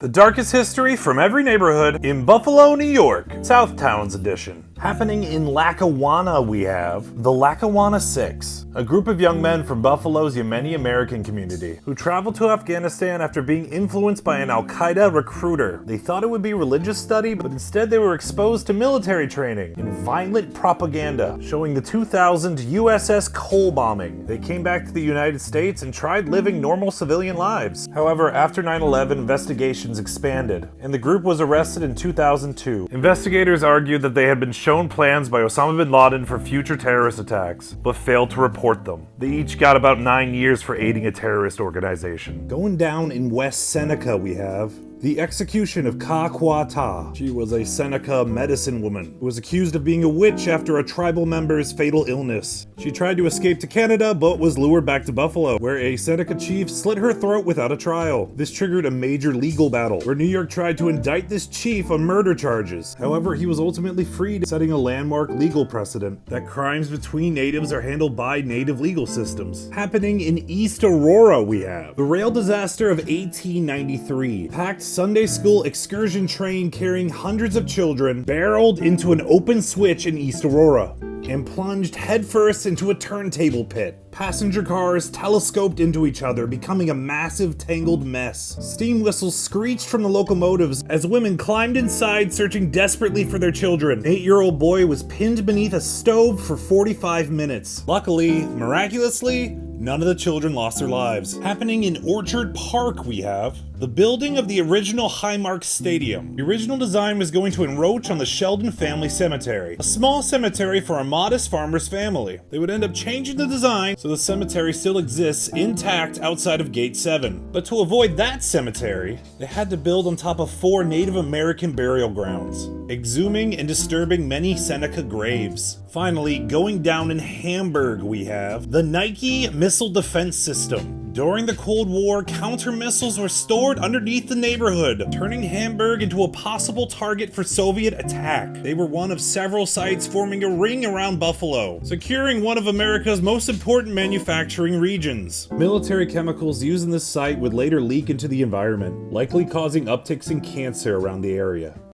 The darkest history from every neighborhood in Buffalo, New York, Southtowns edition. Happening in Lackawanna, we have the Lackawanna Six, a group of young men from Buffalo's Yemeni American community who traveled to Afghanistan after being influenced by an Al-Qaeda recruiter. They thought it would be religious study, but instead they were exposed to military training and violent propaganda, showing the 2000 USS Cole bombing. They came back to the United States and tried living normal civilian lives. However, after 9/11, investigations expanded, and the group was arrested in 2002. Investigators argued that they had been shown plans by Osama bin Laden for future terrorist attacks, but failed to report them. They each got about 9 years for aiding a terrorist organization. Going down in West Seneca, we have the execution of Ka Kwa Ta. She was a Seneca medicine woman who was accused of being a witch after a tribal member's fatal illness. She tried to escape to Canada, but was lured back to Buffalo, where a Seneca chief slit her throat without a trial. This triggered a major legal battle, where New York tried to indict this chief on murder charges. However, he was ultimately freed, setting a landmark legal precedent that crimes between natives are handled by native legal systems. Happening in East Aurora, we have the rail disaster of 1893. Packed Sunday school excursion train carrying hundreds of children barreled into an open switch in East Aurora and plunged headfirst into a turntable pit. Passenger cars telescoped into each other, becoming a massive tangled mess. Steam whistles screeched from the locomotives as women climbed inside, searching desperately for their children. An 8-year-old boy was pinned beneath a stove for 45 minutes. Luckily, miraculously, none of the children lost their lives. Happening in Orchard Park, we have the building of the original Highmark Stadium. The original design was going to encroach on the Sheldon family cemetery, a small cemetery for a modest farmer's family. They would end up changing the design so the cemetery still exists intact outside of Gate 7. But to avoid that cemetery, they had to build on top of 4 Native American burial grounds, exhuming and disturbing many Seneca graves. Finally, going down in Hamburg, we have the Nike Missile Defense System. During the Cold War, counter missiles were stored underneath the neighborhood, turning Hamburg into a possible target for Soviet attack. They were one of several sites forming a ring around Buffalo, securing one of America's most important manufacturing regions. Military chemicals used in this site would later leak into the environment, likely causing upticks in cancer around the area.